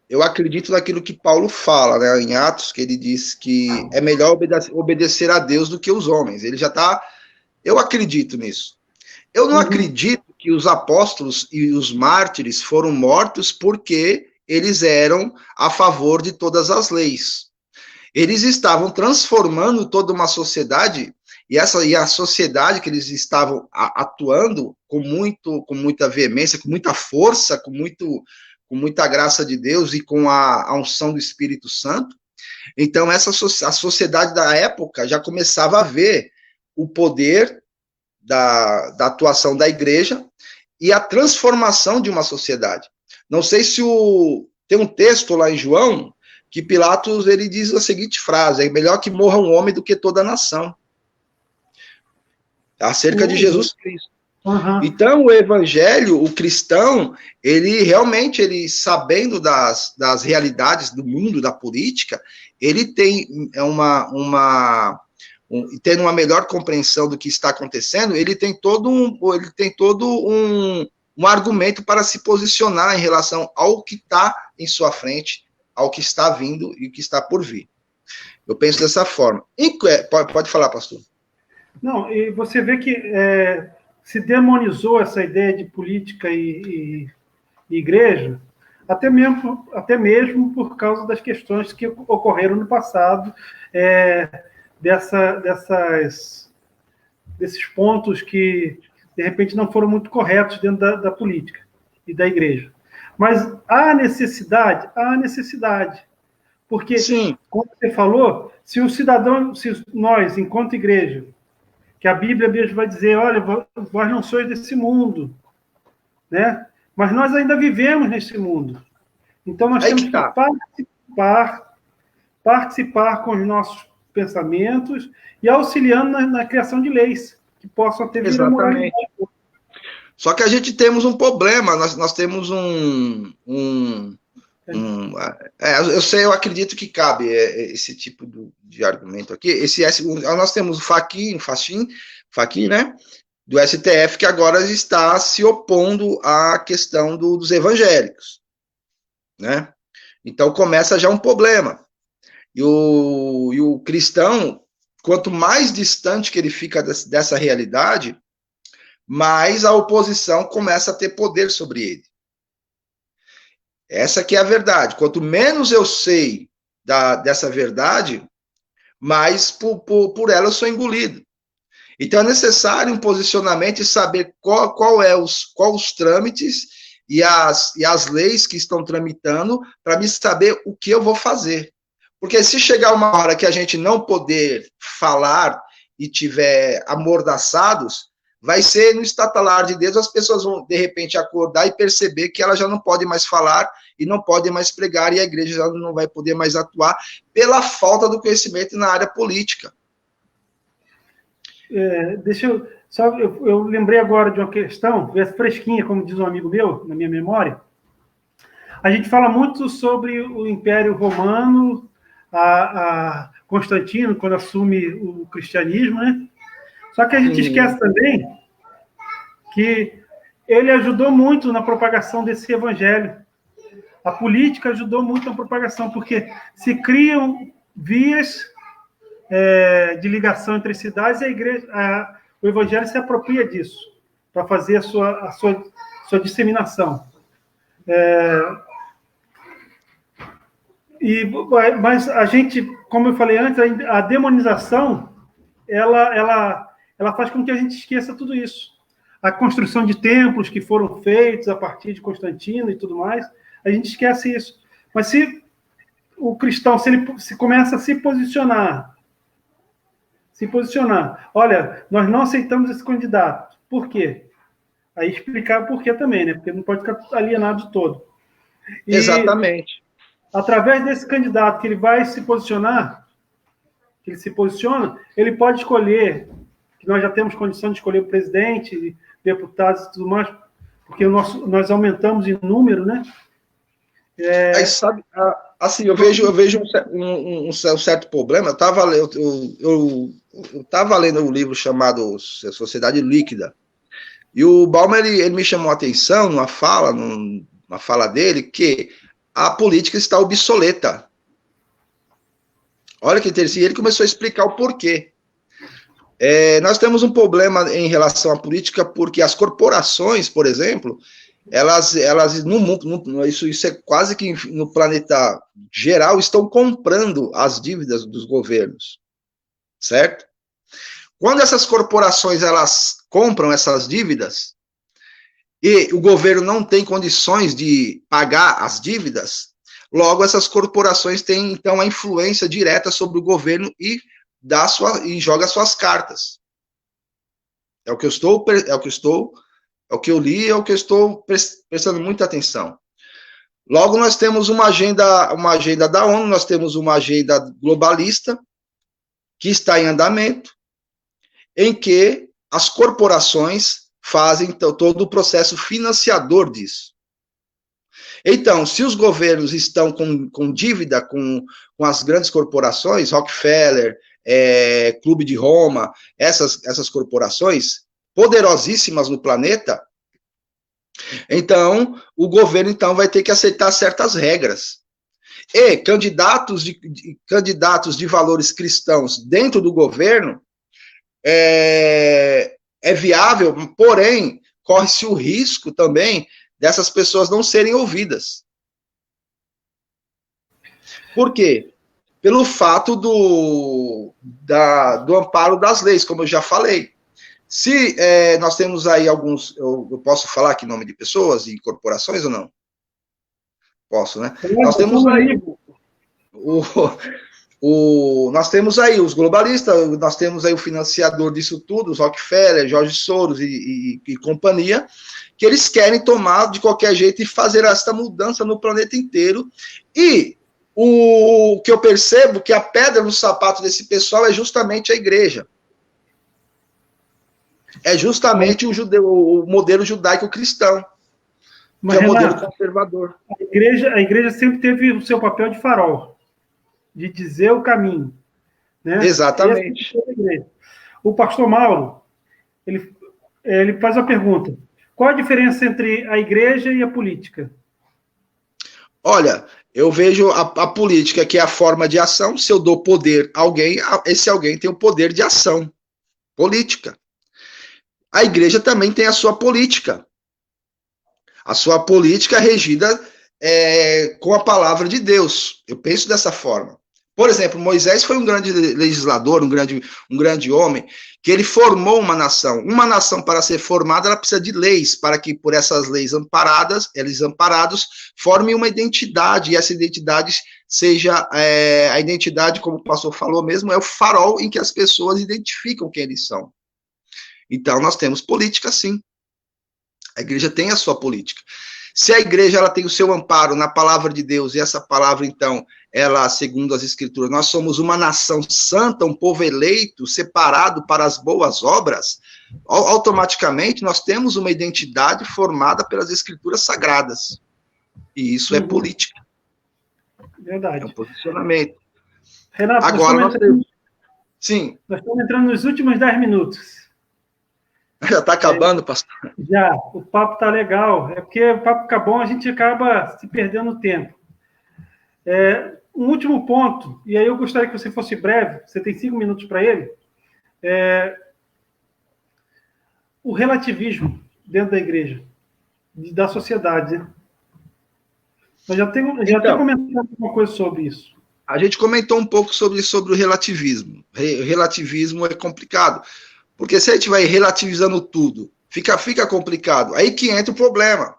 eu acredito naquilo que Paulo fala, né, em Atos, que ele diz que é melhor obedecer a Deus do que os homens. Ele já está... Eu acredito nisso. Eu não acredito que os apóstolos e os mártires foram mortos porque eles eram a favor de todas as leis. Eles estavam transformando toda uma sociedade, e a sociedade que eles estavam atuando com muita veemência, com muita força, com muita graça de Deus e com a unção do Espírito Santo. Então, a sociedade da época já começava a ver o poder da atuação da igreja e a transformação de uma sociedade. Não sei se tem um texto lá em João que Pilatos ele diz a seguinte frase: é melhor que morra um homem do que toda a nação. Acerca de Jesus Cristo. Então, o evangelho, o cristão, ele realmente, sabendo das realidades do mundo, da política, ele tem tendo uma melhor compreensão do que está acontecendo, ele tem todo um argumento para se posicionar em relação ao que está em sua frente, ao que está vindo e o que está por vir. Eu penso dessa forma. Pode falar, pastor. Não, e você vê que se demonizou essa ideia de política e igreja, até mesmo por causa das questões que ocorreram no passado, desses pontos que, de repente, não foram muito corretos dentro da política e da igreja. Mas há necessidade. Porque, sim, como você falou, se nós, enquanto igreja, que a Bíblia mesmo vai dizer, olha, vós não sois desse mundo, né? Mas nós ainda vivemos nesse mundo. Então, nós temos que participar com os nossos pensamentos e auxiliando na criação de leis que possam ter vida moralidade. Só que a gente temos um problema, nós temos eu acredito que cabe esse tipo de argumento aqui. Nós temos o Fachin, né, do STF, que agora está se opondo à questão dos evangélicos, né? Então começa já um problema. E o cristão, quanto mais distante que ele fica dessa realidade, mais a oposição começa a ter poder sobre ele. Essa que é a verdade. Quanto menos eu sei dessa verdade, mais por ela eu sou engolido. Então é necessário um posicionamento e saber qual os trâmites e as leis que estão tramitando para me saber o que eu vou fazer. Porque se chegar uma hora que a gente não poder falar e tiver amordaçados, vai ser no estatalar de Deus, as pessoas vão, de repente, acordar e perceber que elas já não podem mais falar e não podem mais pregar, e a igreja já não vai poder mais atuar pela falta do conhecimento na área política. Eu lembrei agora de uma questão, fresquinha, como diz um amigo meu, na minha memória. A gente fala muito sobre o Império Romano, a Constantino, quando assume o cristianismo, né? Só que a gente esquece também que ele ajudou muito na propagação desse evangelho. A política ajudou muito na propagação, porque se criam vias de ligação entre cidades, e a igreja, o evangelho se apropria disso, para fazer a sua disseminação. Mas a gente, como eu falei antes, a demonização, ela faz com que a gente esqueça tudo isso. A construção de templos que foram feitos a partir de Constantino e tudo mais, a gente esquece isso. Mas se o cristão, se ele começa a se posicionar, olha, nós não aceitamos esse candidato. Por quê? Aí explicar o porquê também, né? Porque não pode ficar alienado todo. Exatamente. Através desse candidato que ele vai se posicionar, que ele se posiciona, ele pode escolher, que nós já temos condição de escolher o presidente, deputados e tudo mais, porque nós aumentamos em número, né? Aí, sabe, assim, eu vejo um certo problema. Eu estava lendo um livro chamado Sociedade Líquida, e o Bauman ele me chamou a atenção numa fala dele, que a política está obsoleta. Olha que interessante, ele começou a explicar o porquê. Nós temos um problema em relação à política, porque as corporações, por exemplo, elas no mundo, isso é quase que no planeta geral, estão comprando as dívidas dos governos, certo? Quando essas corporações elas compram essas dívidas e o governo não tem condições de pagar as dívidas, logo essas corporações têm então a influência direta sobre o governo e joga suas cartas. É o que eu li, é o que eu estou prestando muita atenção. Logo, nós temos uma agenda da ONU, nós temos uma agenda globalista que está em andamento, em que as corporações fazem todo o processo financiador disso. Então, se os governos estão com dívida com as grandes corporações, Rockefeller, Clube de Roma, essas corporações poderosíssimas no planeta, então o governo então vai ter que aceitar certas regras. E candidatos de valores cristãos dentro do governo é viável, porém corre-se o risco também dessas pessoas não serem ouvidas. Por quê? Pelo fato do amparo das leis, como eu já falei. Se nós temos aí alguns... Eu posso falar aqui nome de pessoas e corporações ou não? Posso, né? Nós temos aí... nós temos aí os globalistas, nós temos aí o financiador disso tudo, os Rockefeller, Jorge Soros e companhia, que eles querem tomar de qualquer jeito e fazer essa mudança no planeta inteiro. E o que eu percebo que a pedra no sapato desse pessoal é justamente a igreja. É justamente o modelo judaico-cristão, que é o modelo conservador. A igreja sempre teve o seu papel de farol, de dizer o caminho. Né? Exatamente. O pastor Mauro, ele faz a pergunta: qual a diferença entre a igreja e a política? Olha, eu vejo a política, que é a forma de ação. Se eu dou poder a alguém, esse alguém tem o poder de ação política. A igreja também tem a sua política. A sua política regida com a palavra de Deus. Eu penso dessa forma. Por exemplo, Moisés foi um grande legislador, um grande homem, que ele formou uma nação. Uma nação, para ser formada, ela precisa de leis, para que por essas leis eles amparados, formem uma identidade, e essa identidade seja a identidade, como o pastor falou mesmo, é o farol em que as pessoas identificam quem eles são. Então, nós temos política, sim. A igreja tem a sua política. Se a igreja ela tem o seu amparo na palavra de Deus, e essa palavra, então, ela, segundo as escrituras, nós somos uma nação santa, um povo eleito, separado para as boas obras, automaticamente nós temos uma identidade formada pelas escrituras sagradas. E isso é política. Verdade. É um posicionamento. Renato, agora nós temos... Sim. Nós estamos entrando nos últimos 10 minutos. Já está acabando, pastor? Já, o papo está legal. É porque o papo fica bom, a gente acaba se perdendo tempo. Um último ponto, e aí eu gostaria que você fosse breve, você tem 5 minutos para ele. O relativismo dentro da igreja, da sociedade, né? Eu já até comentado alguma coisa sobre isso. A gente comentou um pouco sobre o relativismo. O relativismo é complicado, porque se a gente vai relativizando tudo, fica complicado. Aí que entra o problema.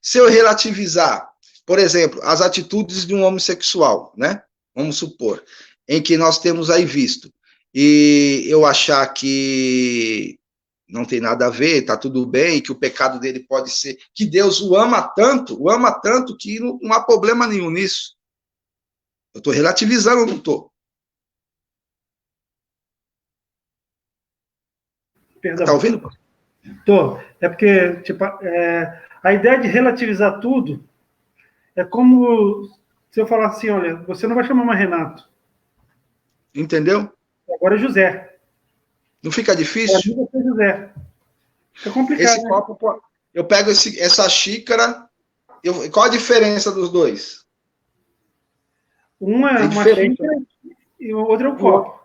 Se eu relativizar, por exemplo, as atitudes de um homossexual, né? Vamos supor, em que nós temos aí visto, e eu achar que não tem nada a ver, está tudo bem, que o pecado dele pode ser, que Deus o ama tanto que não há problema nenhum nisso. Eu estou relativizando ou não estou? Está ouvindo? Estou. É porque, tipo, a ideia de relativizar tudo é como se eu falar assim, olha, você não vai chamar mais Renato. Entendeu? Agora é José. Não fica difícil? Você é José. Fica complicado. Esse copo, eu pego essa xícara, qual a diferença dos dois? Uma é uma xícara e o outro é um copo.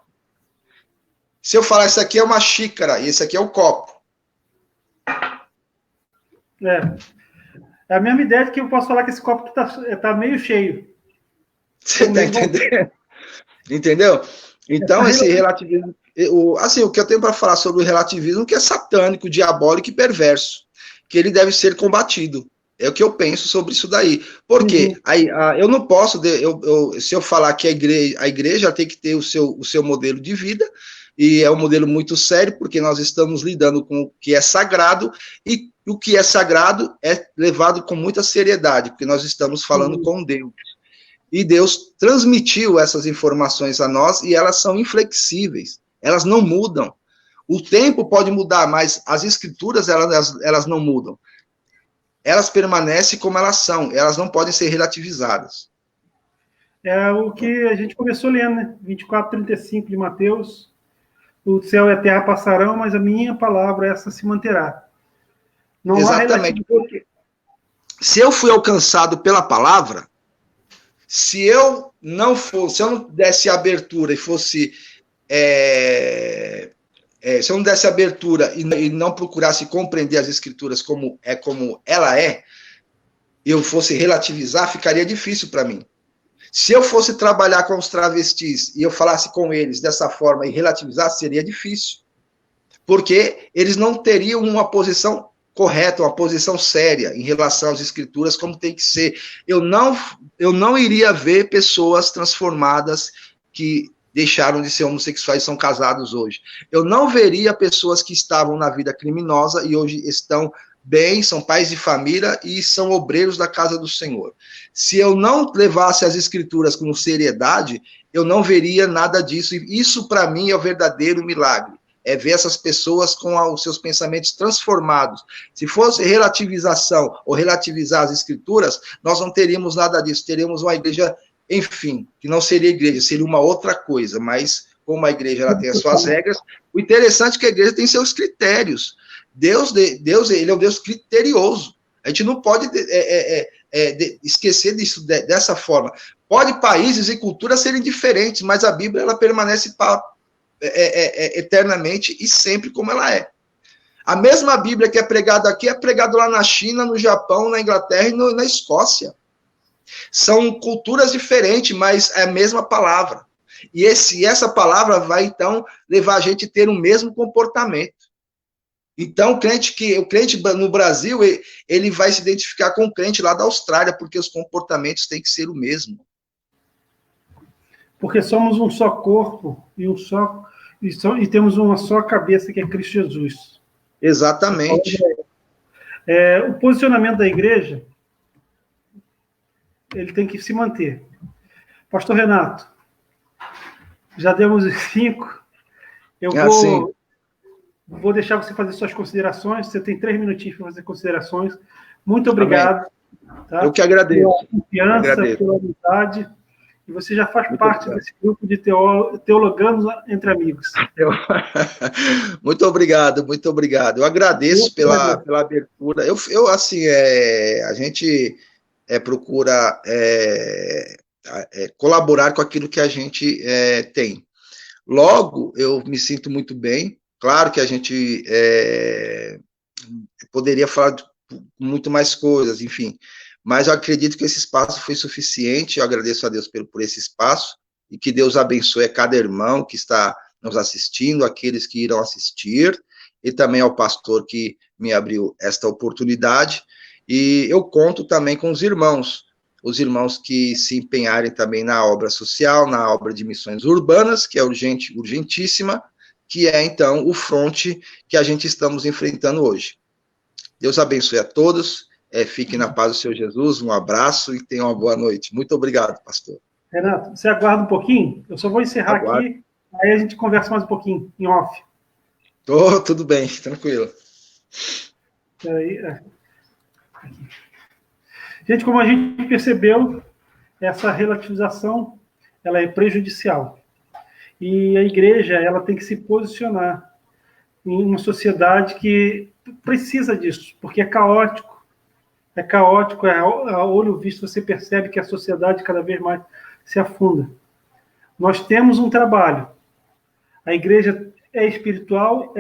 Se eu falar, isso aqui é uma xícara e esse aqui é o copo. É a mesma ideia de que eu posso falar que esse copo tá meio cheio. Você está entendendo? Entendeu? Então, esse relativismo... Assim, o que eu tenho para falar sobre o relativismo, que é satânico, diabólico e perverso, que ele deve ser combatido. É o que eu penso sobre isso daí. Porque aí, eu não posso, se eu falar que a igreja tem que ter o seu modelo de vida, e é um modelo muito sério, porque nós estamos lidando com o que é sagrado, e o que é sagrado é levado com muita seriedade, porque nós estamos falando com Deus. E Deus transmitiu essas informações a nós, e elas são inflexíveis, elas não mudam. O tempo pode mudar, mas as escrituras, elas não mudam. Elas permanecem como elas são, elas não podem ser relativizadas. É o que a gente começou lendo, né? 24:35 de Mateus. O céu e a terra passarão, mas a minha palavra, essa se manterá. Não exatamente, porque se eu fui alcançado pela palavra, se eu não desse abertura e fosse... se eu não desse abertura e não procurasse compreender as escrituras como ela é, eu fosse relativizar, ficaria difícil para mim. Se eu fosse trabalhar com os travestis e eu falasse com eles dessa forma e relativizar, seria difícil. Porque eles não teriam uma posição correta, uma posição séria em relação às escrituras, como tem que ser. Eu não iria ver pessoas transformadas que deixaram de ser homossexuais e são casados hoje. Eu não veria pessoas que estavam na vida criminosa e hoje estão bem, são pais de família e são obreiros da casa do Senhor. Se eu não levasse as escrituras com seriedade, eu não veria nada disso. E isso, para mim, é o verdadeiro milagre. É ver essas pessoas com os seus pensamentos transformados. Se fosse relativização ou relativizar as escrituras, nós não teríamos nada disso. Teríamos uma igreja, enfim, que não seria igreja, seria uma outra coisa. Mas, como a igreja ela tem as suas regras, o interessante é que a igreja tem seus critérios. Deus, ele é um Deus criterioso. A gente não pode esquecer disso dessa forma. Pode países e culturas serem diferentes, mas a Bíblia ela permanece eternamente e sempre como ela é. A mesma Bíblia que é pregada aqui é pregada lá na China, no Japão, na Inglaterra e na Escócia. São culturas diferentes, mas é a mesma palavra. E essa palavra vai, então, levar a gente a ter o mesmo comportamento. Então, o crente no Brasil, ele vai se identificar com o crente lá da Austrália, porque os comportamentos têm que ser o mesmo. Porque somos um só corpo e temos uma só cabeça, que é Cristo Jesus. Exatamente. O posicionamento da igreja, ele tem que se manter. Pastor Renato, já demos 5. Eu vou deixar você fazer suas considerações. Você tem 3 minutinhos para fazer considerações. Muito obrigado. Tá? Eu que agradeço. Pela confiança, pela amizade. E você já faz Muito parte obrigado. desse grupo de teologanos entre amigos. Muito obrigado, muito obrigado. Eu agradeço pela abertura. Assim, a gente procura colaborar com aquilo que a gente tem. Logo, eu me sinto muito bem. Claro que a gente poderia falar de muito mais coisas, enfim. Mas eu acredito que esse espaço foi suficiente. Eu agradeço a Deus por esse espaço e que Deus abençoe a cada irmão que está nos assistindo, aqueles que irão assistir, e também ao pastor que me abriu esta oportunidade. E eu conto também com os irmãos que se empenharem também na obra social, na obra de missões urbanas, que é urgentíssima, que é, então, o fronte que a gente estamos enfrentando hoje. Deus abençoe a todos, fiquem na paz do Senhor Jesus, um abraço e tenham uma boa noite. Muito obrigado, pastor. Renato, você aguarda um pouquinho? Eu só vou encerrar aqui, aí a gente conversa mais um pouquinho, em off. Tudo bem, tranquilo. Gente, como a gente percebeu, essa relativização ela é prejudicial. E a igreja ela tem que se posicionar em uma sociedade que precisa disso, porque é caótico. A olho visto você percebe que a sociedade cada vez mais se afunda. Nós temos um trabalho. A igreja é espiritual?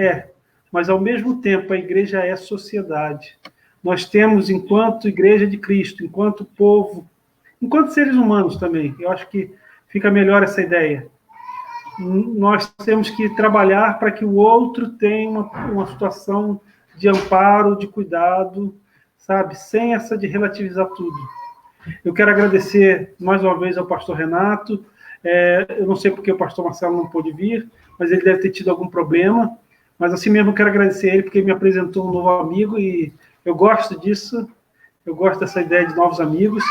Mas ao mesmo tempo a igreja é sociedade. Nós temos, enquanto igreja de Cristo, enquanto povo, enquanto seres humanos também, eu acho que fica melhor essa ideia. Nós temos que trabalhar para que o outro tenha uma situação de amparo, de cuidado, sabe? Sem essa de relativizar tudo. Eu quero agradecer mais uma vez ao pastor Renato. Eu não sei porque o pastor Marcelo não pôde vir, mas ele deve ter tido algum problema. Mas assim mesmo eu quero agradecer a ele, porque ele me apresentou um novo amigo e eu gosto disso. Eu gosto dessa ideia de novos amigos.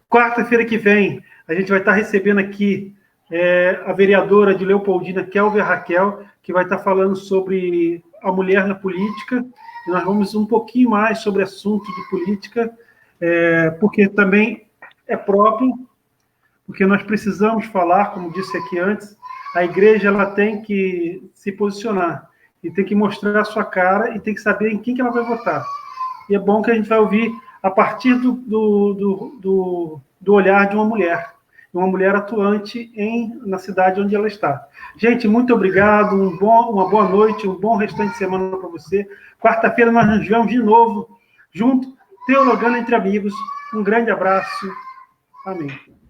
Quarta-feira que vem, a gente vai estar recebendo aqui a vereadora de Leopoldina, Kelvia Raquel, que vai estar falando sobre a mulher na política. E nós vamos um pouquinho mais sobre assunto de política, porque também é próprio, porque nós precisamos falar, como disse aqui antes, a igreja ela tem que se posicionar e tem que mostrar a sua cara e tem que saber em quem que ela vai votar. E é bom que a gente vai ouvir a partir do olhar de uma mulher atuante na cidade onde ela está. Gente, muito obrigado, uma boa noite, um bom restante de semana para você. Quarta-feira nós nos vemos de novo, junto, teologando entre amigos. Um grande abraço. Amém.